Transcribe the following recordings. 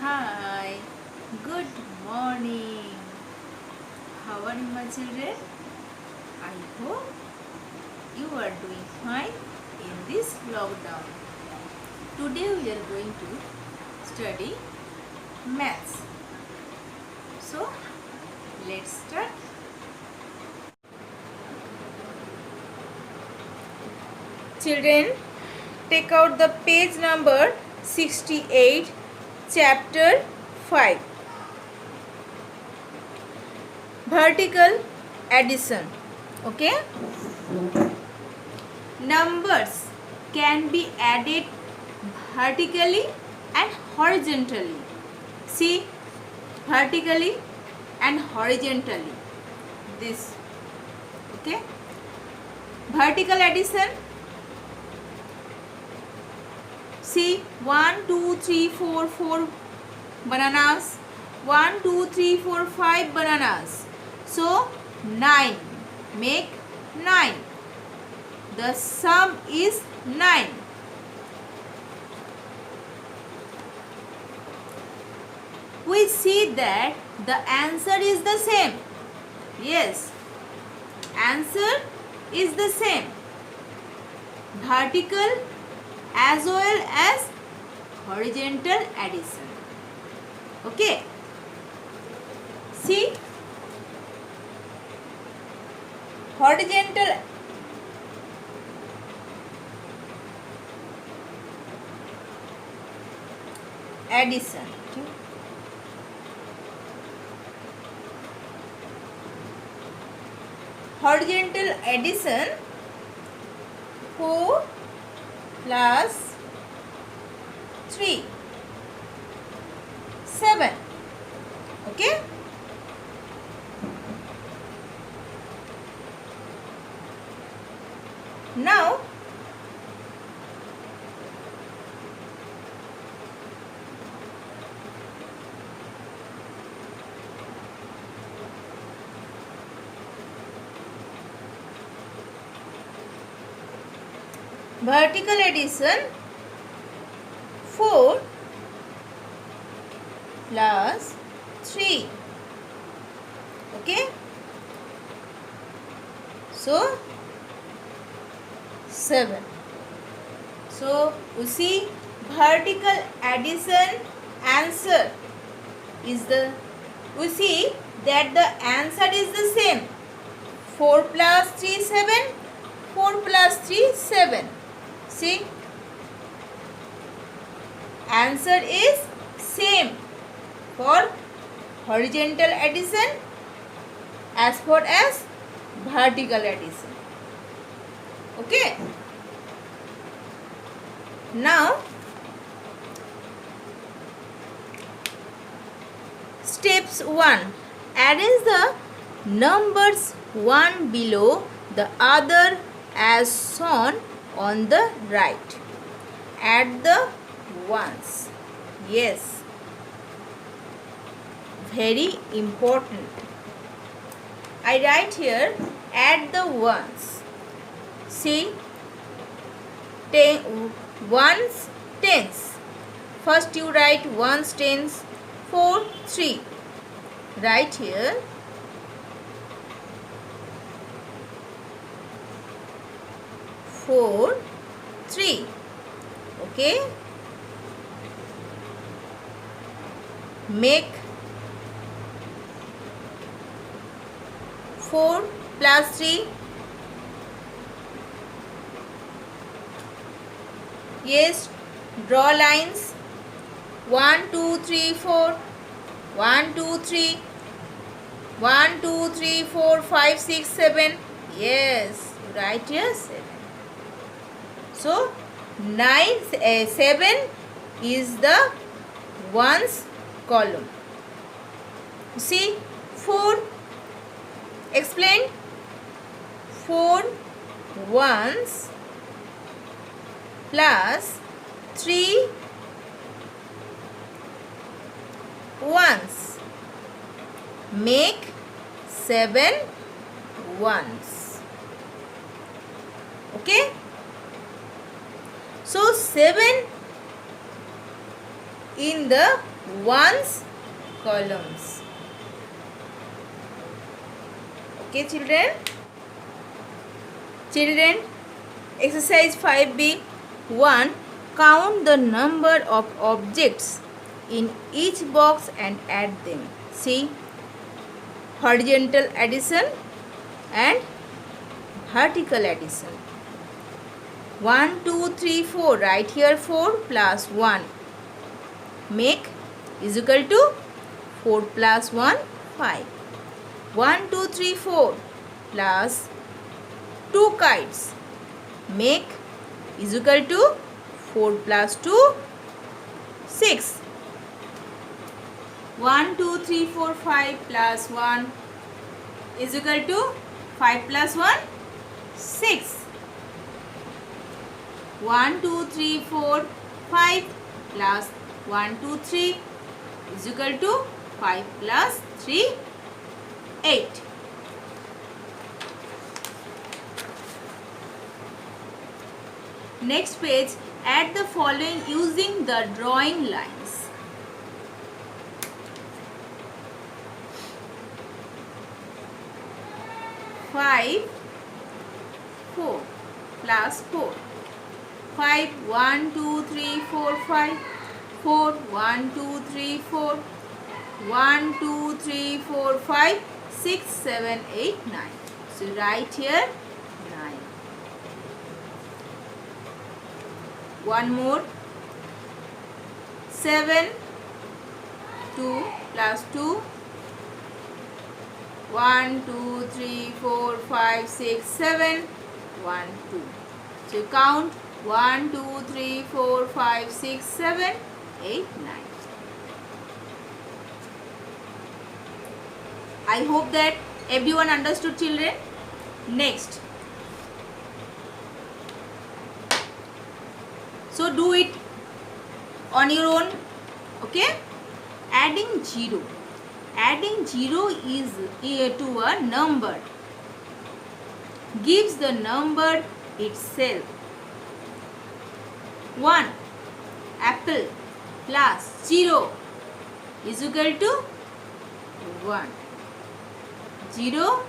Hi, good morning. How are you, my children? I hope you are doing fine in this lockdown. Today we are going to study maths. So, let's start. Children, take out the page number 68, chapter 5. Vertical addition. Okay? Numbers can be added vertically and horizontally. See, vertically and horizontally. This. Okay? Vertical addition. See, 1, 2, 3, 4, 4 bananas. 1, 2, 3, 4, 5 bananas. So, 9. Make 9. The sum is 9. We see that the answer is the same. Yes, answer is the same. Vertical as well as horizontal addition. Okay. See, horizontal addition. Horizontal addition, 4 plus 3, 7. Okay. Now, vertical addition, 4 plus 3. Okay. So, 7. So, you see, vertical addition answer is we see that the answer is the same. 4 plus 3, 7. 4 plus 3, 7. See, answer is same for horizontal addition as far as vertical addition. Okay. Now, steps 1. Arrange the numbers one below the other as shown on the right. Add the ones. Yes. Very important. I write here, add the ones. See, ones, tens. First you write ones, tens, 4, 3. Write here. 4, 3. Okay. Make 4 plus 3. Yes, draw lines. 1, 2, 3, 4. 1, 2, 3. 1, 2, 3, 4, 5, 6, 7. Yes, write here 7. So, 7 is the ones column. See, 4. Explain. 4 ones plus 3 ones make 7 ones. Okay. So 7 in the ones columns. Okay, children. Children, exercise 5b. 1. Count the number of objects in each box and add them. See, horizontal addition and vertical addition. 1, 2, 3, 4. Right here 4 plus 1. Make is equal to 4 plus 1, 5. 1, 2, 3, 4 plus 2 kites. Make is equal to 4 plus 2, 6. 1, 2, 3, 4, 5 plus 1 is equal to 5 plus 1, 6. 1, 2, 3, 4, 5 plus 1, 2, 3 is equal to 5 plus 3, 8. Next page, add the following using the drawing lines. Five, 4 plus 4. 5, 1, 2, 3, 4, 5. 4, 1, 2, 3, 4. 1, 2, 3, 4, 5, 6, 7, 8, 9. So write here 9. One more. 7, 2 plus 2. 1, 2, 3, 4, 5, 6, 7. 1, 2. So you count 1, 2, 3, 4, 5, 6, 7, 8, 9. I hope that everyone understood, children. Next. So do it on your own. Okay. Adding 0. Adding 0 is to a number. Gives the number itself. 1. Apple plus 0 is equal to 1. 0.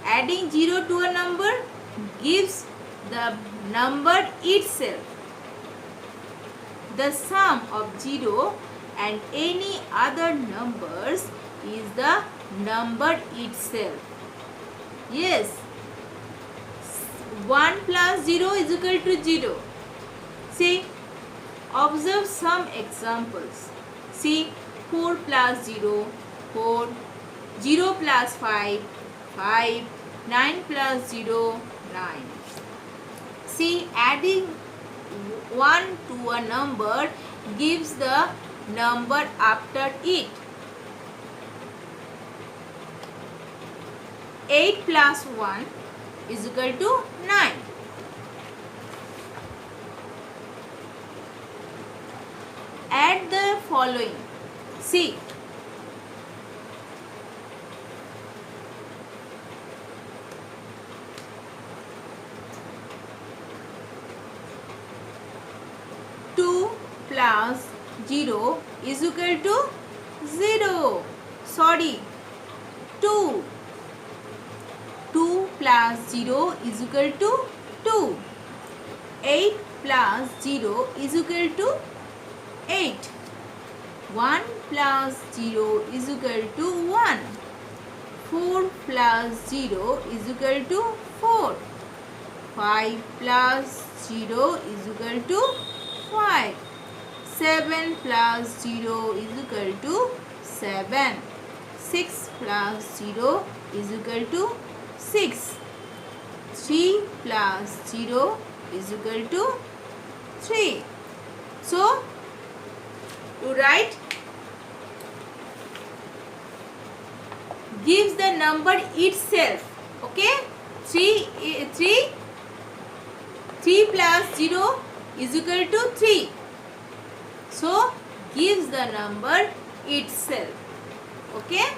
Adding 0 to a number gives the number itself. The sum of 0 and any other numbers is the number itself. Yes. 1 plus 0 is equal to 0. See, observe some examples. See, 4 plus 0, 4. 0 plus 5, 5. 9 plus 0, 9. See, adding 1 to a number gives the number after it. 8 plus 1 is equal to 9. Add the following. See. Plus 0 is equal to 0. Sorry. 2. 2 plus 0 is equal to 2. 8 plus 0 is equal to 8. 1 plus 0 is equal to 1. 4 plus 0 is equal to 4. 5 plus 0 is equal to 5. 7 plus 0 is equal to 7. 6 plus 0 is equal to 6. 3 plus 0 is equal to 3. So, to write gives the number itself. Okay? 3 plus 0 is equal to 3. So, gives the number itself. Okay?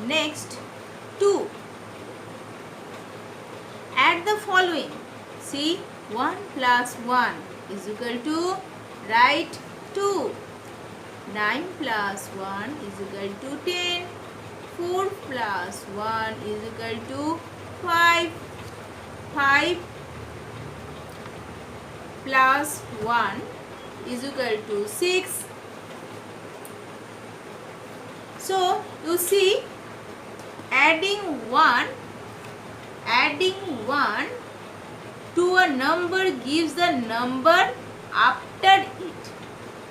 Next, 2. add the following. See, 1 plus 1 is equal to, write 2. 9 plus 1 is equal to 10. 4 plus 1 is equal to 5. 5 plus 1 is equal to 6. So, you see, adding 1 to a number gives the number after it.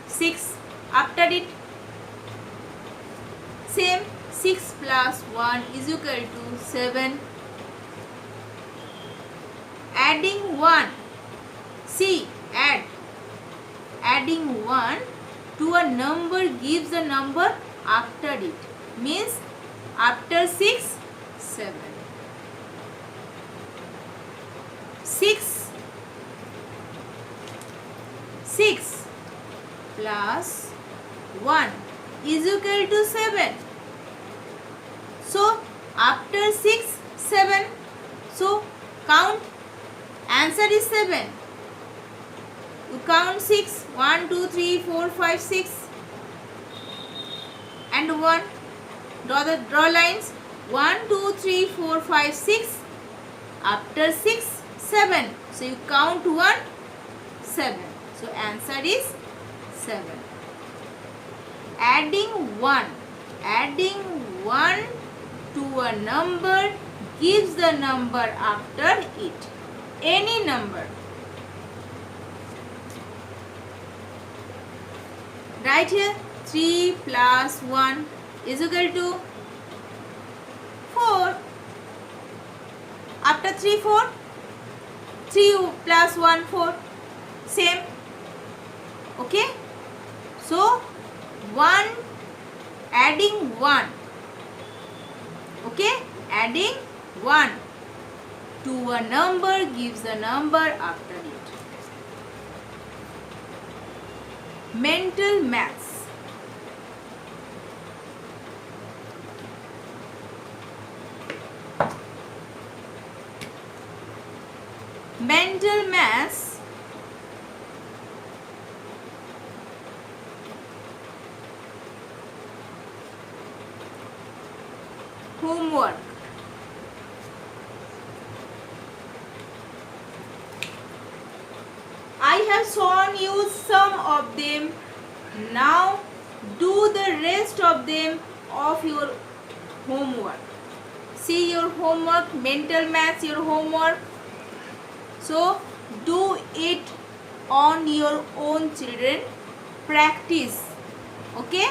6 after it. Same, 6 plus 1 is equal to 7. Adding 1. See, adding 1 to a number gives the number after it. Means after 6, 7. 6 plus 1 is equal to 7. So, after 6, 7. So, count. Answer is 7. You count 6. 1, 2, 3, 4, 5, 6. And 1. Draw lines. 1, 2, 3, 4, 5, 6. After 6, 7. So, you count 1, 7. So, answer is 7. Adding 1 to a number gives the number after it. Any number. Right here, 3 plus 1 is equal to 4. After 3, 4. 3 plus 1, 4. Same. Okay. So, adding 1. Okay. Adding 1 to a number gives the number after it. Mental maths. Mental maths homework. I have shown you some of them. Now do the rest of them of your homework. See your homework, mental maths, your homework. So do it on your own children. Practice. Okay.